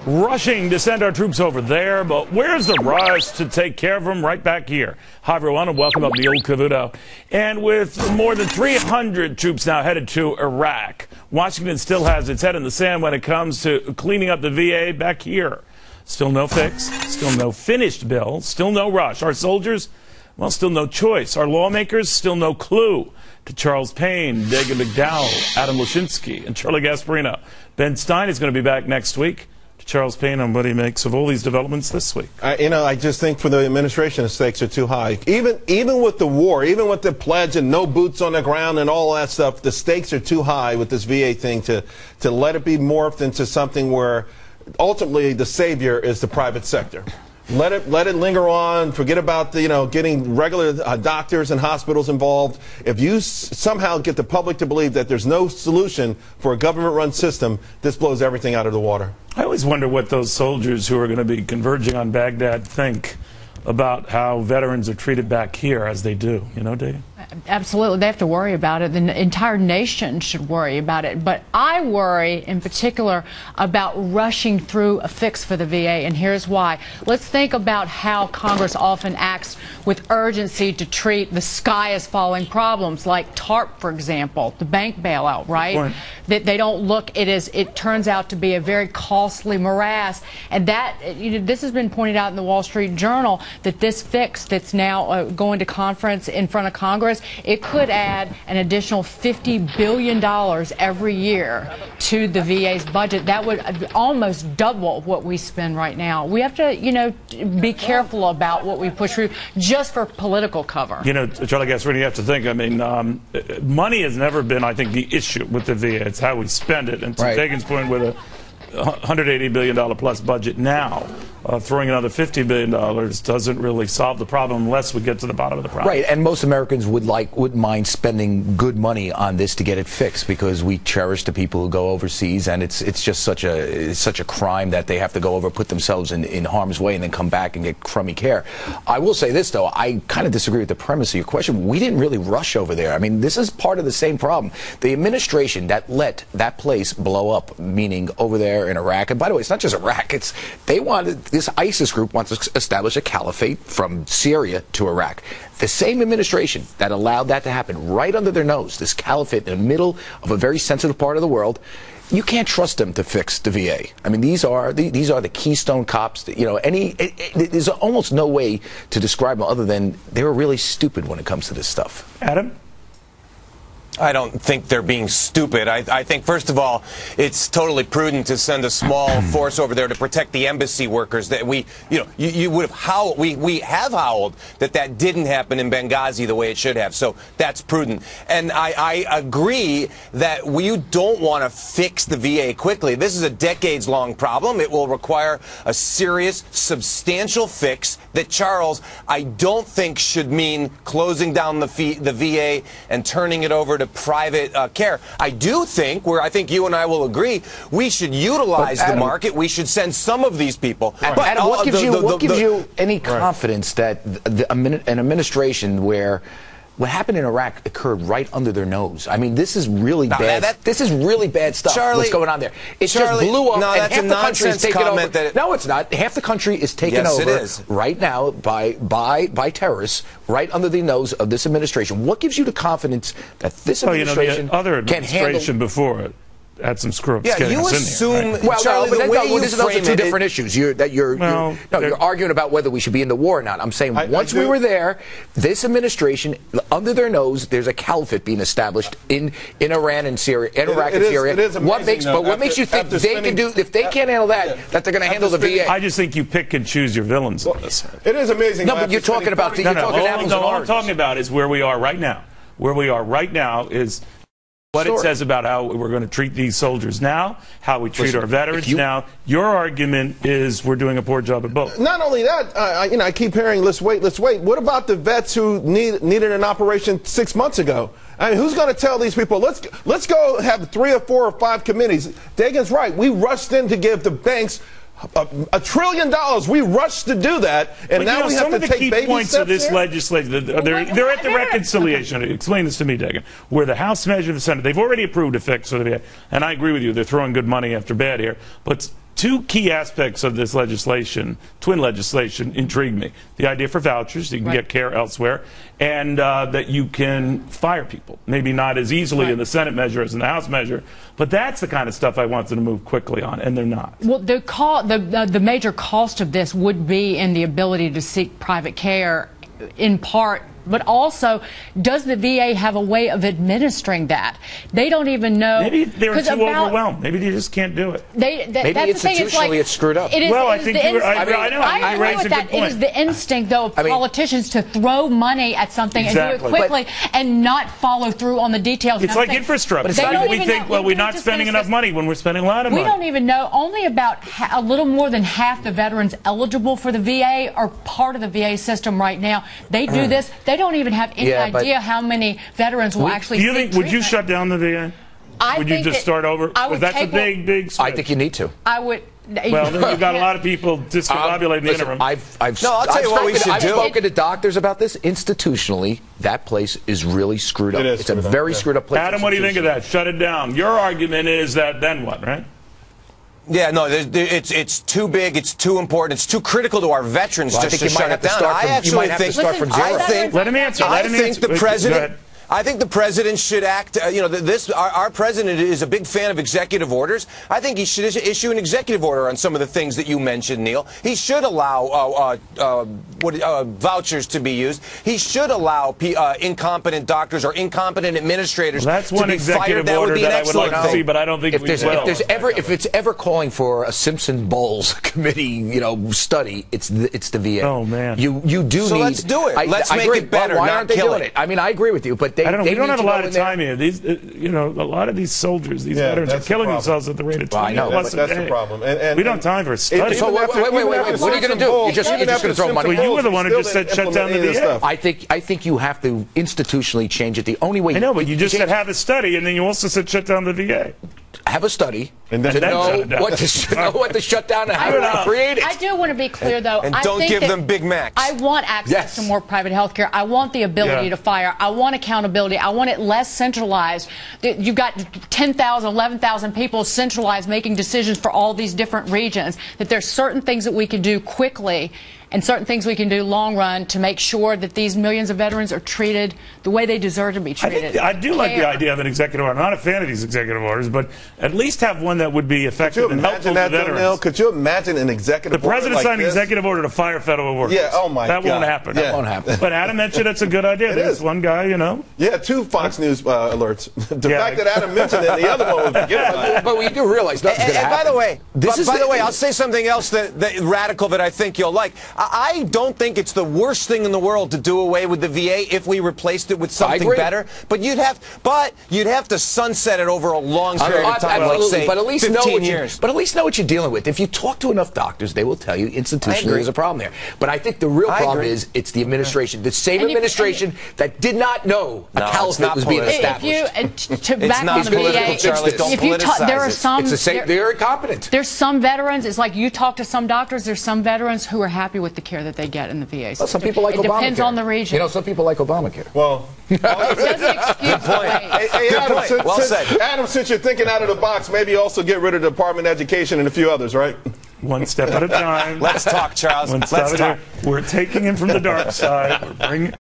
rushing to send our troops over there, but where's the rush to take care of them right back here? Hi, everyone, and welcome up to the old Cavuto. And with more than 300 troops now headed to Iraq, Washington still has its head in the sand when it comes to cleaning up the VA back here. Still no fix, still no finished bill, still no rush. Our soldiers, well, still no choice. Our lawmakers, still no clue. To Charles Payne, Dagan McDowell, Adam Lashinsky, and Charlie Gasparino. Ben Stein is going to be back next week. To Charles Payne on what he makes of all these developments this week. I just think for the administration, the stakes are too high. Even with the war, even with the pledge and no boots on the ground and all that stuff, the stakes are too high with this VA thing to let it be morphed into something where ultimately the savior is the private sector. Let it linger on. Forget about the, getting regular doctors and hospitals involved. If you somehow get the public to believe that there's no solution for a government-run system, this blows everything out of the water. I always wonder what those soldiers who are going to be converging on Baghdad think about how veterans are treated back here as they do. Dave? Absolutely. They have to worry about it. The entire nation should worry about it. But I worry in particular about rushing through a fix for the VA, and here's why. Let's think about how Congress often acts with urgency to treat the sky is falling problems, like TARP, for example, the bank bailout, right? That they don't look, it turns out to be a very costly morass. And that, this has been pointed out in the Wall Street Journal, that this fix that's now going to conference in front of Congress, it could add an additional $50 billion every year to the VA's budget. That would almost double what we spend right now. We have to, be careful about what we push through just for political cover. Charlie Gasparino, you have to think, money has never been, I think, the issue with the VA. It's how we spend it. And to Dagan's point, with a $180 billion plus budget now, throwing another $50 billion doesn't really solve the problem unless we get to the bottom of the problem. Right, and most Americans wouldn't mind spending good money on this to get it fixed, because we cherish the people who go overseas, and it's just such a crime that they have to go over, put themselves in harm's way, and then come back and get crummy care. I will say this, though, I kind of disagree with the premise of your question. We didn't really rush over there. This is part of the same problem. The administration that let that place blow up, meaning over there in Iraq, and by the way, it's not just Iraq, this ISIS group wants to establish a caliphate from Syria to Iraq. The same administration that allowed that to happen right under their nose, this caliphate in the middle of a very sensitive part of the world, you can't trust them to fix the VA. These are the Keystone cops. There's almost no way to describe them other than they were really stupid when it comes to this stuff. Adam? I don't think they're being stupid. I think, first of all, it's totally prudent to send a small force over there to protect the embassy workers. That you would have howled. We have howled that didn't happen in Benghazi the way it should have. So that's prudent. And I agree that we don't want to fix the VA quickly. This is a decades-long problem. It will require a serious, substantial fix that, Charles, I don't think should mean closing down the VA and turning it over to private care. I do think, I think you and I will agree, we should utilize the market. We should send some of these people. But Adam, what gives you any confidence that an administration where what happened in Iraq occurred right under their nose? This is really bad. This is really bad stuff. Charlie, what's going on there? It just blew up, and half the country is taken over. No, it's not. Half the country is taken over right now by terrorists right under the nose of this administration. What gives you the confidence that this administration the other administration can handle before it had some screw-ups? Yeah, you assume, Charlie, those are two different issues. You're arguing about whether we should be in the war or not. I'm saying once we were there, this administration, under their nose, there's a caliphate being established in Iran and Syria, in Iraq and Syria. What makes you think they can do, if they can't handle that they're going to handle the VA? I just think you pick and choose your villains. Well, it is amazing. No, but you're talking about apples and oranges. All I'm talking about is where we are right now. Where we are right now is what it says about how we're going to treat these soldiers now, how we treat our veterans now. Your argument is we're doing a poor job at both. Not only that, I keep hearing, let's wait. What about the vets who needed an operation 6 months ago? Who's going to tell these people, let's go have 3 or 4 or 5 committees? Dagan's right. We rushed in to give the banks $1 trillion. We rushed to do that, and now we have to take baby steps. Some of the key points of this legislation, they're at the reconciliation. Explain this to me, Dagan. Where the House measure, the Senate, they've already approved a fix for the VA, and I agree with you. They're throwing good money after bad here, but two key aspects of this legislation, twin legislation, intrigue me. The idea for vouchers, you can get care elsewhere, and that you can fire people. Maybe not as easily in the Senate measure as in the House measure, but that's the kind of stuff I wanted to move quickly on, and they're not. Well, the major cost of this would be in the ability to seek private care, in part. But also, does the VA have a way of administering that? They don't even know. Maybe they're too overwhelmed. Maybe they just can't do it. Maybe institutionally it's screwed up. Well, I think I agree with that. It is the instinct, though, of politicians to throw money at something and do it quickly and not follow through on the details. It's like infrastructure. We think, well, we're not spending enough money when we're spending a lot of money. We don't even know. Only about a little more than half the veterans eligible for the VA are part of the VA system right now. They do this. They don't even have any idea how many veterans will actually seek treatment. Would you shut down the VA? Would you just start over? Because that's a big switch. I think you need to. I would. Well, then you've got a lot of people discombobulating the interim. I'll tell you what we should do. I've spoken to doctors about this. Institutionally, that place is really screwed up. It's a very screwed up place. Adam, what do you think of that? Shut it down. Your argument is that then what, right? Yeah, no, it's too big, it's too important, it's too critical to our veterans just to shut it down. You might have to start from zero. Let him answer. I think the president. I think the president should act. Our president is a big fan of executive orders. I think he should issue an executive order on some of the things that you mentioned, Neil. He should allow vouchers to be used. He should allow incompetent doctors or incompetent administrators to be fired. That would be an excellent thing. To see, but I don't think if it's ever calling for a Simpson Bowles committee, study, it's the VA. Oh man, so let's do it. Let's make it better. Why aren't they doing it? I mean, I agree with you, but we don't have a lot of time here. These, a lot of these soldiers, these veterans are killing themselves at the rate of 20 plus a day. That's the problem. And we don't have time for a study. Wait. What are you going to do? You're just going to throw money. Well, you were the one who just said shut down the VA. I think you have to institutionally change it. The only way. I know, but you just said have a study, and then you also said shut down the VA. Have a study and then to know what to shut down and how to create it. I do want to be clear, though. And don't give them Big Macs. I want access to more private health care. I want the ability to fire. I want accountability. I want it less centralized. You've got 10,000, 11,000 people centralized making decisions for all these different regions. That there's certain things that we can do quickly and certain things we can do long run to make sure that these millions of veterans are treated the way they deserve to be treated. I do like the idea of an executive order. I'm not a fan of these executive orders, but at least have one that would be effective and helpful to veterans. Could you imagine an executive order? The president signed an executive order to fire federal workers. Yeah, oh my God. That won't happen. That won't happen. But Adam mentioned it's a good idea. There's one guy, Yeah, 2 Fox News alerts. The fact that Adam mentioned it, and the other one would forget about it. But we do realize nothing's going to happen. By the way, I'll say something else that radical that I think you'll like. I don't think it's the worst thing in the world to do away with the VA if we replaced it with something better. But you'd have to sunset it over a long period of time, like say 15 years. But at least know what you're dealing with. If you talk to enough doctors, they will tell you institutionally there's a problem there. But I think the real problem is it's the administration, the same administration that did not know a caliphate was being established. To back on the VA, there are some. They're incompetent. There's some veterans. It's like you talk to some doctors. There's some veterans who are happy with the care that they get in the VA. Well, some people like Obamacare. It depends on the region. Some people like Obamacare. Well, it doesn't excuse Adam, since you're thinking out of the box, maybe also get rid of the Department of Education and a few others, right? One step at a time. Let's talk, Charles. Let's talk. We're taking him from the dark side. We're bringing